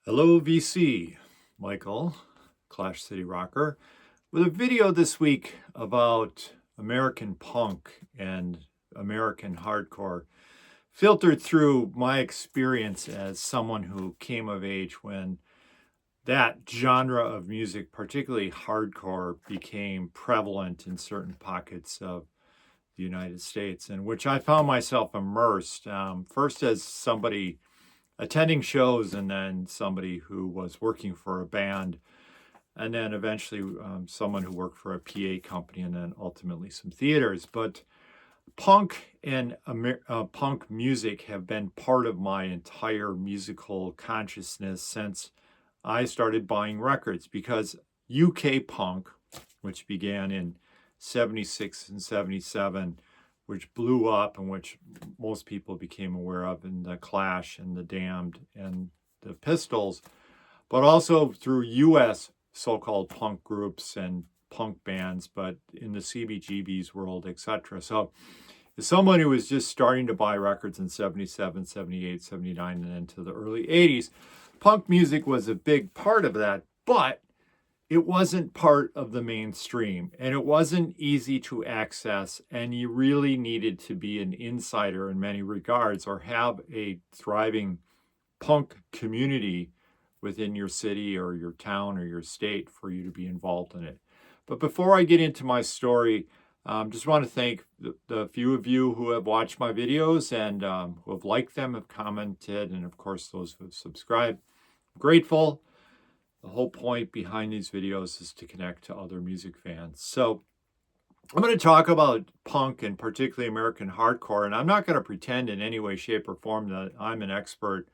Hello, VC. Michael, Clash City Rocker, with a video this week about American punk and American hardcore, filtered through my experience as someone who came of age when that genre of music, particularly hardcore, became prevalent in certain pockets of the United States, in which I found myself immersed, first as somebody attending shows and then somebody who was working for a band and then eventually someone who worked for a PA company and then ultimately some theaters. But punk and punk music have been part of my entire musical consciousness since I started buying records, because UK punk, which began in 76 and 77, which blew up and which most people became aware of in the Clash and the Damned and the Pistols, but also through US so-called punk groups and punk bands, but in the CBGB's world, etc. So as someone who was just starting to buy records in 77, 78, 79, and into the early 80s, punk music was a big part of that, but it wasn't part of the mainstream and it wasn't easy to access, and you really needed to be an insider in many regards or have a thriving punk community within your city or your town or your state for you to be involved in it. But before I get into my story, just want to thank the few of you who have watched my videos and who have liked them, have commented, and of course those who have subscribed. I'm grateful. The whole point behind these videos is to connect to other music fans. So I'm going to talk about punk and particularly American hardcore, and I'm not going to pretend in any way, shape, or form that I'm an expert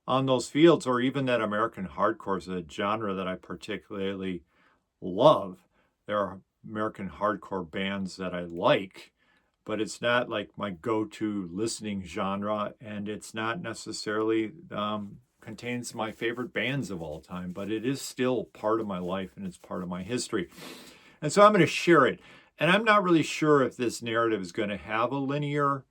on those fields or even that American hardcore is a genre that I particularly love. There are American hardcore bands that I like, but it's not like my go-to listening genre, and it's not necessarily contains my favorite bands of all time, but it is still part of my life and it's part of my history. And so I'm going to share it. And I'm not really sure if this narrative is going to have a linear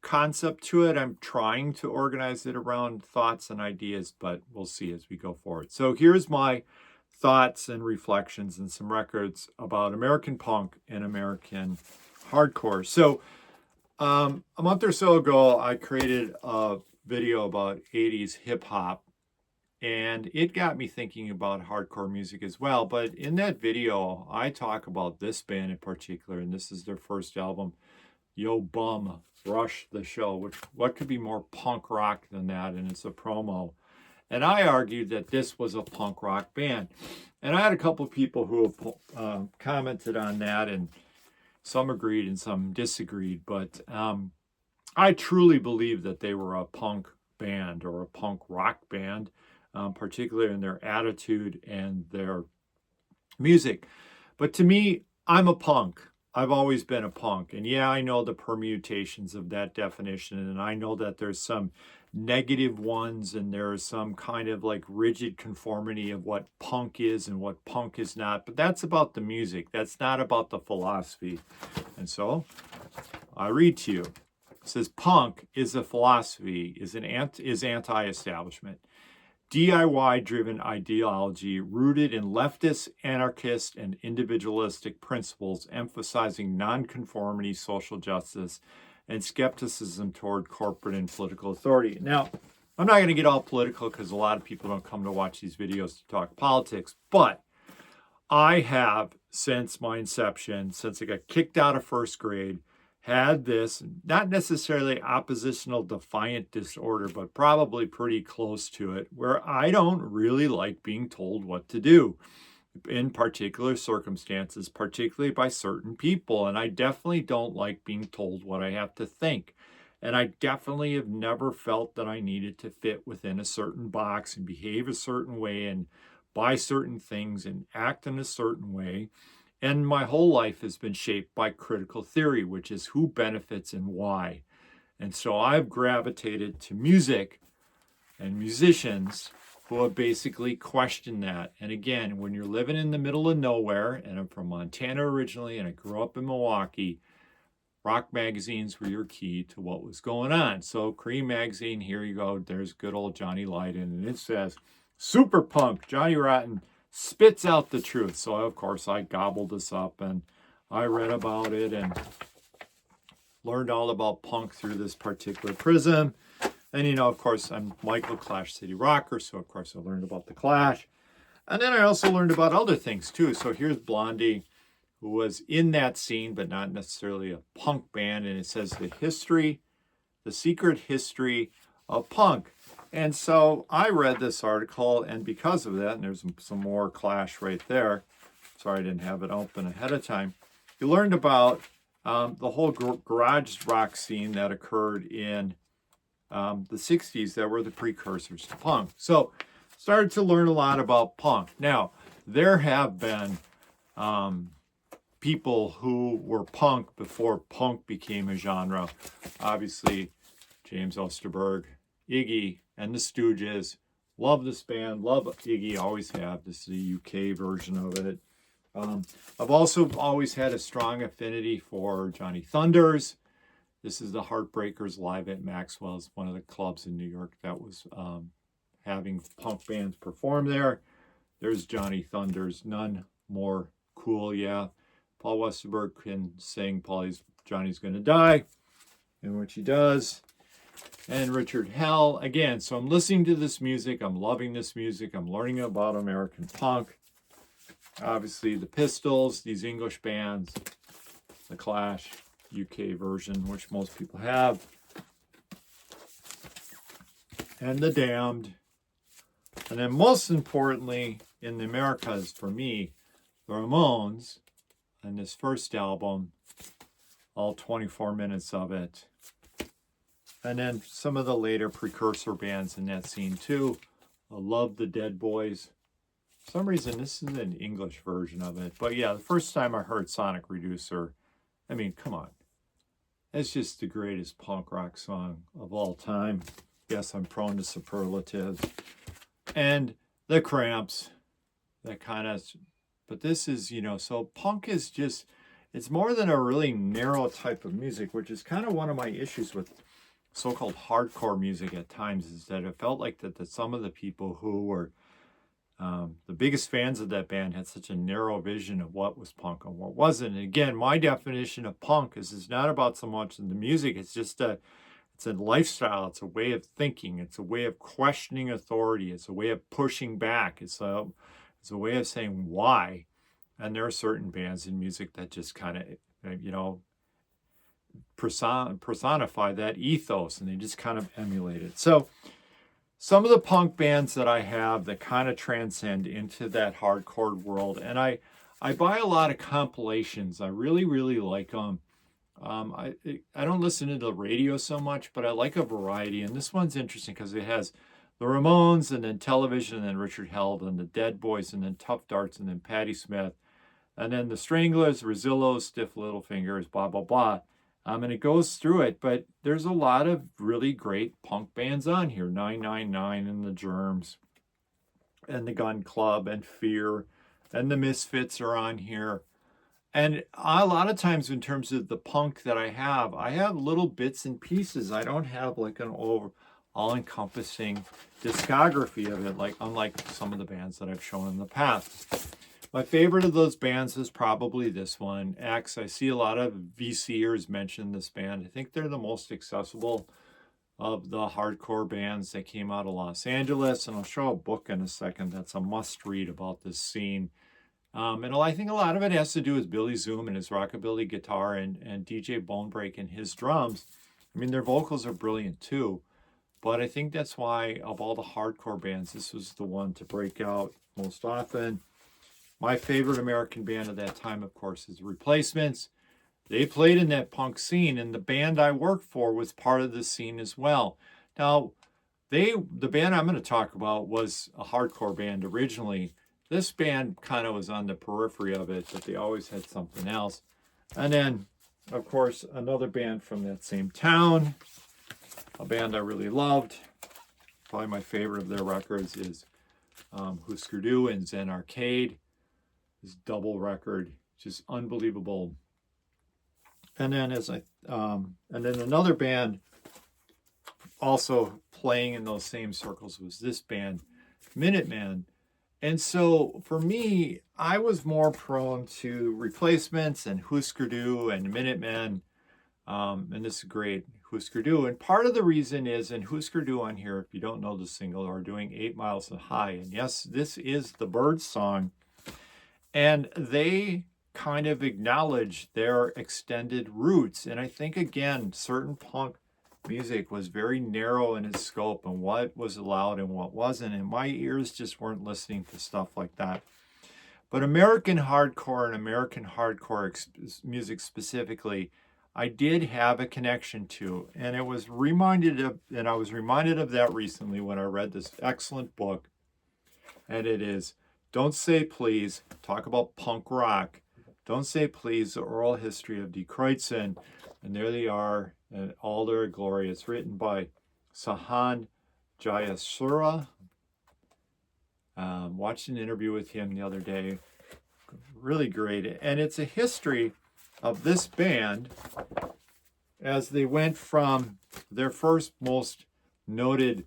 concept to it. I'm trying to organize it around thoughts and ideas, but we'll see as we go forward. So here's my thoughts and reflections and some records about American punk and American hardcore. So a month or so ago, I created a video about 80s hip hop, and it got me thinking about hardcore music as well. But in that video, I talk about this band in particular, and this is their first album, Yo Bum Rush the Show, which what could be more punk rock than that? And it's a promo. And I argued that this was a punk rock band. And I had a couple of people who commented on that, and some agreed and some disagreed. But I truly believe that they were a punk band or a punk rock band, particularly in their attitude and their music. But to me, I'm a punk. I've always been a punk. And yeah, I know the permutations of that definition. And I know that there's some negative ones and there's some kind of like rigid conformity of what punk is and what punk is not. But that's about the music. That's not about the philosophy. And so I read to you. It says punk is a philosophy, is anti-establishment. DIY-driven ideology rooted in leftist, anarchist, and individualistic principles, emphasizing nonconformity, social justice, and skepticism toward corporate and political authority. Now, I'm not going to get all political because a lot of people don't come to watch these videos to talk politics, but I have, since my inception, since I got kicked out of first grade, had this, not necessarily oppositional defiant disorder, but probably pretty close to it, where I don't really like being told what to do in particular circumstances, particularly by certain people. And I definitely don't like being told what I have to think. And I definitely have never felt that I needed to fit within a certain box and behave a certain way and buy certain things and act in a certain way. And my whole life has been shaped by critical theory, which is who benefits and why. And so I've gravitated to music and musicians who have basically questioned that. And again, when you're living in the middle of nowhere, and I'm from Montana originally, and I grew up in Milwaukee, rock magazines were your key to what was going on. So Cream magazine, here you go. There's good old Johnny Lydon, and it says, "Super punk, Johnny Rotten spits out the truth." So of course I gobbled this up and I read about it and learned all about punk through this particular prism. And you know, of course, I'm Michael, Clash City Rocker, so of course I learned about the Clash. And then I also learned about other things too. So here's Blondie, who was in that scene, but not necessarily a punk band. And it says the secret history of punk. And so I read this article, and because of that, and there's some more Clash right there. Sorry, I didn't have it open ahead of time. You learned about the whole garage rock scene that occurred in the 60s that were the precursors to punk. So started to learn a lot about punk. Now, there have been people who were punk before punk became a genre. Obviously, James Osterberg, Iggy, and the Stooges. Love this band, love Iggy, always have. This is the UK version of it. I've also always had a strong affinity for Johnny Thunders. This is the Heartbreakers live at Maxwell's, one of the clubs in New York that was having punk bands perform there. There's Johnny Thunders, none more cool, yeah. Paul Westerberg can sing Johnny's Gonna Die, in which he does. And Richard Hell, again, so I'm listening to this music, I'm loving this music, I'm learning about American punk. Obviously the Pistols, these English bands, the Clash, UK version, which most people have, and the Damned. And then most importantly, in the Americas for me, the Ramones, and this first album, all 24 minutes of it. And then some of the later precursor bands in that scene too. I love the Dead Boys. For some reason, this is an English version of it. But yeah, the first time I heard Sonic Reducer, I mean, come on. It's just the greatest punk rock song of all time. Yes, I'm prone to superlatives. And the Cramps, that kind of, but this is, you know, so punk is just, it's more than a really narrow type of music, which is kind of one of my issues with so-called hardcore music at times, is that it felt like that some of the people who were the biggest fans of that band had such a narrow vision of what was punk and what wasn't. And again, my definition of punk is not about so much in the music. It's just it's a lifestyle. It's a way of thinking. It's a way of questioning authority. It's a way of pushing back. It's a way of saying why. And there are certain bands in music that just kind of, you know, personify that ethos, and they just kind of emulate it. So some of the punk bands that I have that kind of transcend into that hardcore world, and I buy a lot of compilations. I really, really like them. I don't listen to the radio so much, but I like a variety. And this one's interesting because it has the Ramones, and then Television, and then Richard Hell, and the Dead Boys, and then Tough Darts, and then Patti Smith, and then the Stranglers, Rezillos, Stiff Little Fingers, blah, blah, blah. And it goes through it, but there's a lot of really great punk bands on here. 999 and the Germs, and the Gun Club, and Fear, and the Misfits are on here. And a lot of times in terms of the punk that I have little bits and pieces. I don't have like an all-encompassing discography of it, like unlike some of the bands that I've shown in the past. My favorite of those bands is probably this one, X. I see a lot of VCers mention this band. I think they're the most accessible of the hardcore bands that came out of Los Angeles. And I'll show a book in a second that's a must-read about this scene. And I think a lot of it has to do with Billy Zoom and his rockabilly guitar, and DJ Bonebreak and his drums. I mean, their vocals are brilliant too. But I think that's why, of all the hardcore bands, this was the one to break out most often. My favorite American band of that time, of course, is The Replacements. They played in that punk scene, and the band I worked for was part of the scene as well. Now, the band I'm going to talk about was a hardcore band originally. This band kind of was on the periphery of it, but they always had something else. And then, of course, another band from that same town, a band I really loved. Probably my favorite of their records is Husker Du and Zen Arcade. This double record, just unbelievable. And then and then another band also playing in those same circles was this band, Minutemen. And so for me, I was more prone to Replacements and Husker Du and Minutemen. And this is great, Husker Du. And part of the reason is, in Husker Du on here, if you don't know the single, are doing 8 Miles High. And yes, this is the Byrds song. And they kind of acknowledge their extended roots. And I think, again, certain punk music was very narrow in its scope and what was allowed and what wasn't. And my ears just weren't listening to stuff like that. But American hardcore and American hardcore music specifically, I did have a connection to. And I was reminded of that recently when I read this excellent book. And it is Don't Say Please, talk about punk rock. Don't Say Please, the oral history of Die Kreuzen. And there they are in all their glory. It's written by Sahan Jayasura. Watched an interview with him the other day. Really great. And it's a history of this band as they went from their first most noted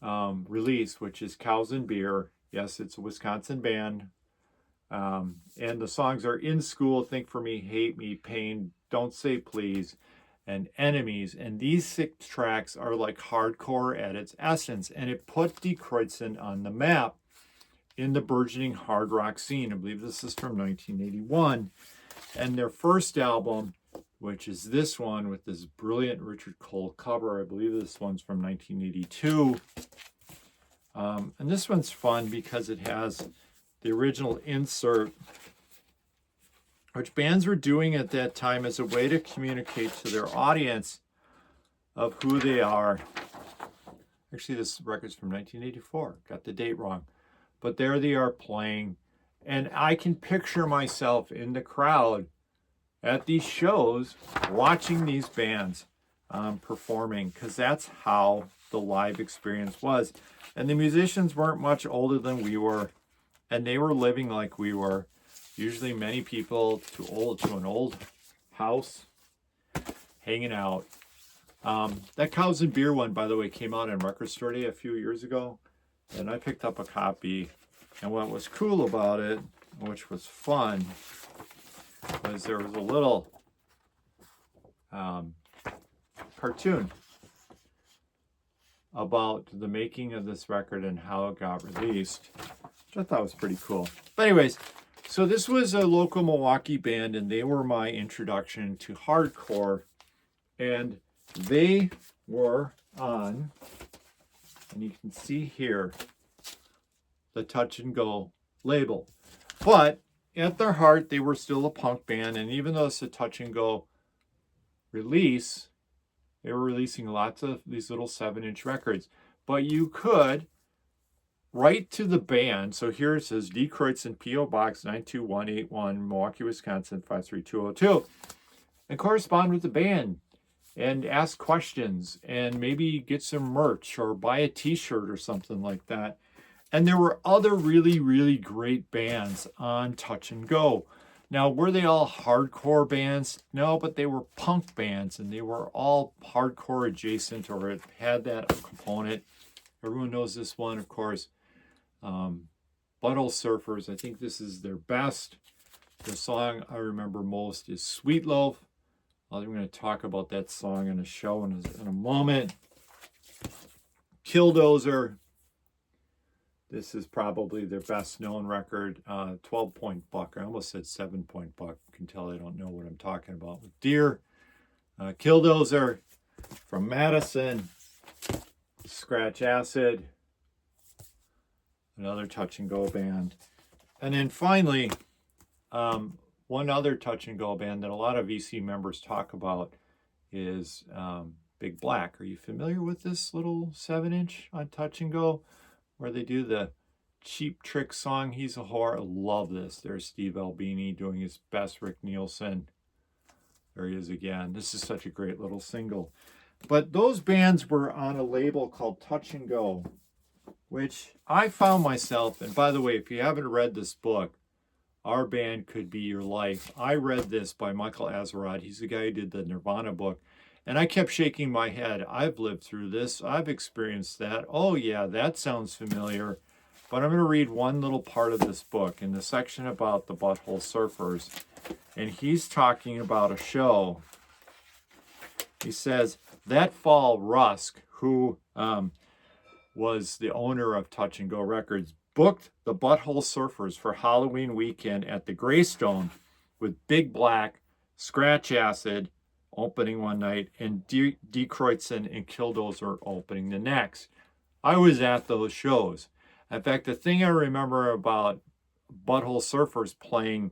release, which is Cows and Beer. Yes, it's a Wisconsin band. And the songs are In School, Think for Me, Hate Me, Pain, Don't Say Please, and Enemies. And these 6 tracks are like hardcore at its essence. And it put Die Kreuzen on the map in the burgeoning hard rock scene. I believe this is from 1981. And their first album, which is this one with this brilliant Richard Cole cover, I believe this one's from 1982. And this one's fun because it has the original insert, which bands were doing at that time as a way to communicate to their audience of who they are. Actually, this record's from 1984. Got the date wrong. But there they are playing. And I can picture myself in the crowd at these shows watching these bands performing, because that's how the live experience was. And the musicians weren't much older than we were, and they were living like we were. Usually many people to an old house, hanging out. That Cows and Beer one, by the way, came out on Record Store Day a few years ago, and I picked up a copy. And what was cool about it, which was fun, was there was a little cartoon about the making of this record and how it got released, which I thought was pretty cool. But anyways, so this was a local Milwaukee band, and they were my introduction to hardcore. And they were on, and you can see here, the Touch and Go label. But at their heart, they were still a punk band. And even though it's a Touch and Go release, they were releasing lots of these little 7-inch records. But you could write to the band. So here it says Die Kreuzen, P.O. Box 92181, Milwaukee, Wisconsin 53202. And correspond with the band and ask questions and maybe get some merch or buy a t-shirt or something like that. And there were other really, really great bands on Touch and Go. Now, were they all hardcore bands? No, but they were punk bands, and they were all hardcore adjacent, or it had that component. Everyone knows this one, of course. Butthole Surfers, I think this is their best. The song I remember most is Sweet Loaf. I'm going to talk about that song in a show in a moment. Killdozer. This is probably their best known record, 12-Point Buck. I almost said 7-Point Buck. You can tell I don't know what I'm talking about. With Deer, Killdozer from Madison, Scratch Acid, another Touch and Go band. And then finally, one other Touch and Go band that a lot of VC members talk about is Big Black. Are you familiar with this little 7-inch on Touch and Go, where they do the Cheap Trick song, He's a Whore? I love this. There's Steve Albini doing his best Rick Nielsen. There he is again. This is such a great little single. But those bands were on a label called Touch and Go, which I found myself, and by the way, if you haven't read this book, Our Band Could Be Your Life. I read this by Michael Azerrad. He's the guy who did the Nirvana book. And I kept shaking my head. I've lived through this. I've experienced that. Oh, yeah, that sounds familiar. But I'm going to read one little part of this book in the section about the Butthole Surfers. And he's talking about a show. He says, that fall, Rusk, who was the owner of Touch and Go Records, booked the Butthole Surfers for Halloween weekend at the Greystone with Big Black, Scratch Acid opening one night, and D. Kreutzen and Killdozer opening the next. I was at those shows. In fact, the thing I remember about Butthole Surfers playing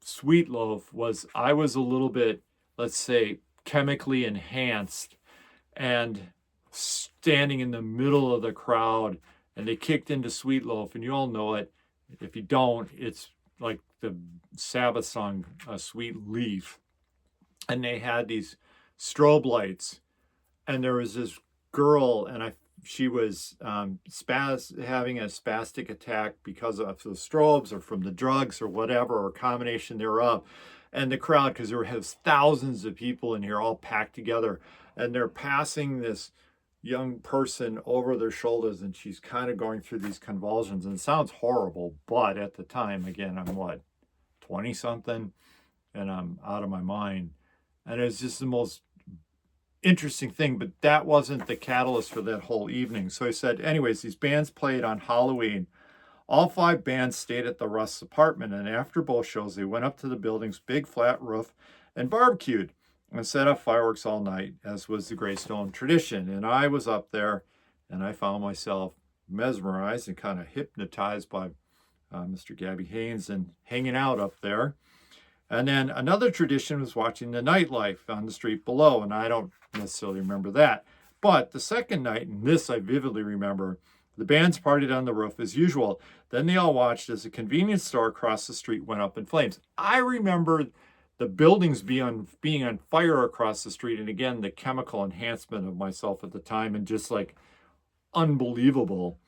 Sweet Loaf was I was a little bit, let's say, chemically enhanced and standing in the middle of the crowd, and they kicked into Sweet Loaf, and you all know it. If you don't, it's like the Sabbath song, Sweet Leaf. And they had these strobe lights, and there was this girl, and she was having a spastic attack because of the strobes or from the drugs or whatever, or a combination thereof. And the crowd, because there was thousands of people in here all packed together, and they're passing this young person over their shoulders, and she's kind of going through these convulsions, and it sounds horrible, but at the time, again, I'm 20 something, and I'm out of my mind, and it's just the most interesting thing. But that wasn't the catalyst for that whole evening. So I said, anyways, these bands played on Halloween. All 5 bands stayed at the Rust's apartment, and after both shows, they went up to the building's big flat roof and barbecued and set up fireworks all night, as was the Greystone tradition. And I was up there, and I found myself mesmerized and kind of hypnotized by Mr. Gabby Haynes and hanging out up there. And then another tradition was watching the nightlife on the street below, and I don't necessarily remember that. But the second night, and this I vividly remember, the bands partied on the roof as usual. Then they all watched as a convenience store across the street went up in flames. I remember the buildings being on fire across the street, and again, the chemical enhancement of myself at the time, and just like unbelievable.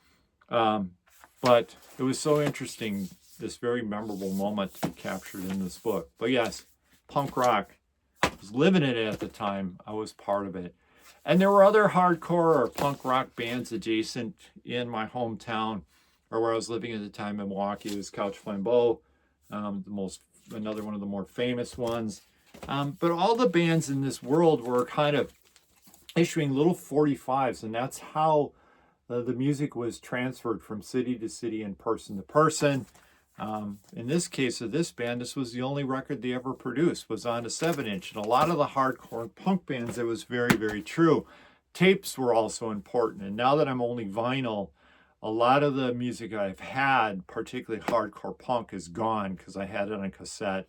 But it was so interesting, this very memorable moment to be captured in this book. But yes, punk rock. I was living it at the time. I was part of it. And there were other hardcore or punk rock bands adjacent in my hometown, or where I was living at the time in Milwaukee. It was Couch Flambeau, another one of the more famous ones. But all the bands in this world were kind of issuing little 45s, and that's how the music was transferred from city to city and person to person. In this case of this band, this was the only record they ever produced, was on a 7-inch. And a lot of the hardcore punk bands, it was very, very true. Tapes were also important. And now that I'm only vinyl, a lot of the music I've had, particularly hardcore punk, is gone because I had it on cassette,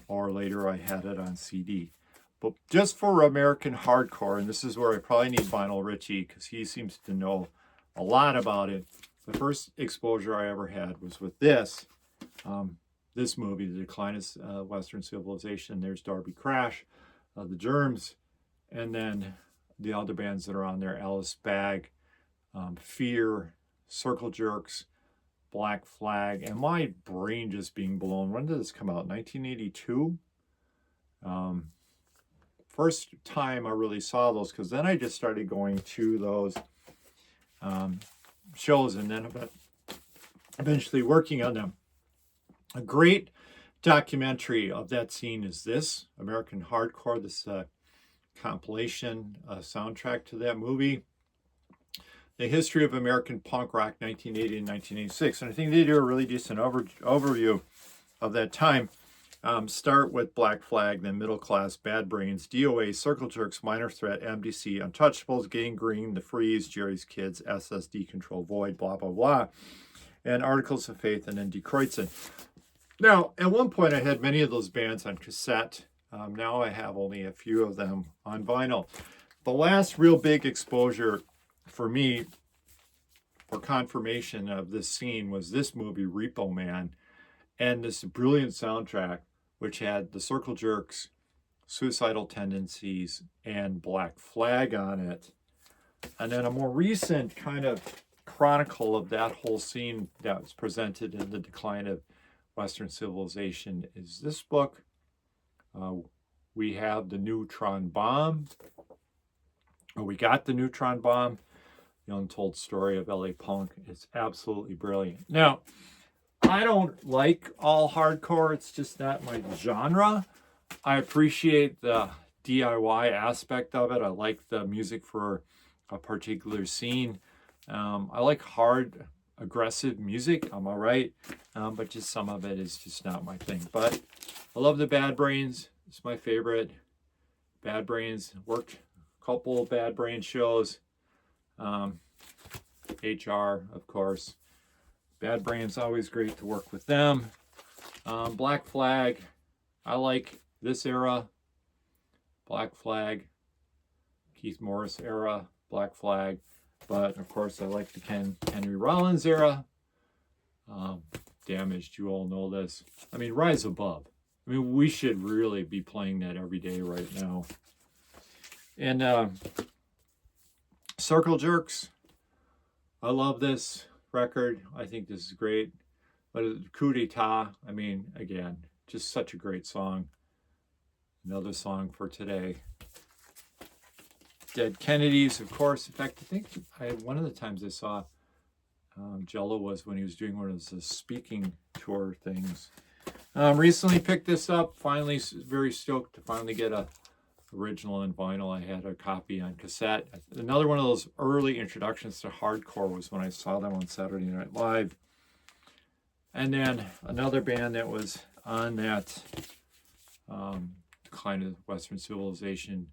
or later I had it on CD. But just for American hardcore, and this is where I probably need Vinyl Richie because he seems to know a lot about it. The first exposure I ever had was with this movie, The Decline of Western Civilization. There's Darby Crash, The Germs, and then the other bands that are on there, Alice Bag, Fear, Circle Jerks, Black Flag, and my brain just being blown. When did this come out? 1982? First time I really saw those, because then I just started going to those shows, and then eventually working on them. A great documentary of that scene is this, American Hardcore, this compilation soundtrack to that movie. The History of American Punk Rock, 1980 and 1986. And I think they do a really decent overview of that time. Start with Black Flag, then Middle Class, Bad Brains, DOA, Circle Jerks, Minor Threat, MDC, Untouchables, Gang Green, The Freeze, Jerry's Kids, SSD Control, Void, blah, blah, blah, and Articles of Faith, and then D. Kreutzen. Now, at one point, I had many of those bands on cassette. Now I have only a few of them on vinyl. The last real big exposure for me, for confirmation of this scene, was this movie, Repo Man, and this brilliant soundtrack, which had the Circle Jerks, Suicidal Tendencies, and Black Flag on it. And then a more recent kind of chronicle of that whole scene that was presented in The Decline of Western Civilization is this book. We have the neutron bomb. Or we got the neutron bomb. The Untold Story of LA Punk. It's absolutely brilliant. Now, I don't like all hardcore. It's just not my genre. I appreciate the DIY aspect of it. I like the music for a particular scene. I like hard, aggressive music. I'm all right. But just some of it is just not my thing. But I love the Bad Brains. It's my favorite. Bad Brains. Worked a couple of Bad Brains shows. HR, of course. Bad Brains, always great to work with them. Black Flag. I like this era. Black Flag. Keith Morris era. Black Flag. But, of course, I like the Henry Rollins era. Damaged, you all know this. I mean, Rise Above. I mean, we should really be playing that every day right now. And Circle Jerks. I love this record. I think this is great. But Coup d'etat, I mean, again, just such a great song. Another song for today. Dead Kennedys, of course. In fact, I think one of the times I saw Jello was when he was doing one of his speaking tour things. Recently picked this up. Finally, very stoked to finally get a original in vinyl. I had a copy on cassette. Another one of those early introductions to hardcore was when I saw them on Saturday Night Live. And then another band that was on that kind of Western Civilization,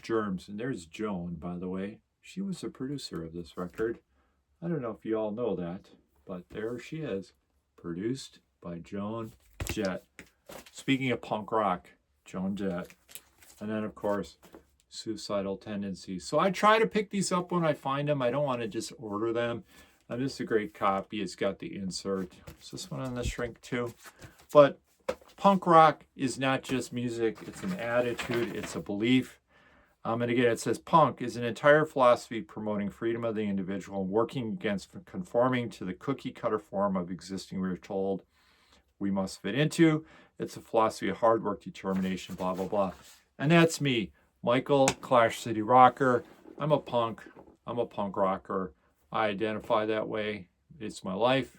Germs. And there's Joan, by the way. She was the producer of this record. I don't know if you all know that, but there she is. Produced by Joan Jett. Speaking of punk rock, Joan Jett. And then, of course, Suicidal Tendencies. So I try to pick these up when I find them. I don't want to just order them. And this is a great copy. It's got the insert. Is this one on the shrink too? But punk rock is not just music. It's an attitude. It's a belief. And again, it says punk is an entire philosophy promoting freedom of the individual and working against conforming to the cookie-cutter form of existing we're told we must fit into. It's a philosophy of hard work, determination, blah, blah, blah. And that's me, Michael, Clash City Rocker. I'm a punk. I'm a punk rocker. I identify that way. It's my life.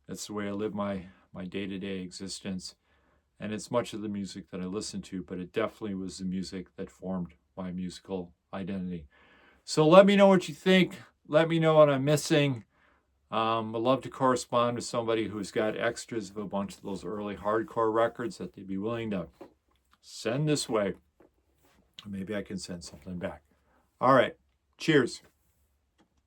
It's the way I live my day-to-day existence. And it's much of the music that I listen to, but it definitely was the music that formed my musical identity. So let me know what you think. Let me know what I'm missing. I'd love to correspond with somebody who's got extras of a bunch of those early hardcore records that they'd be willing to send this way. Maybe I can send something back. All right. Cheers.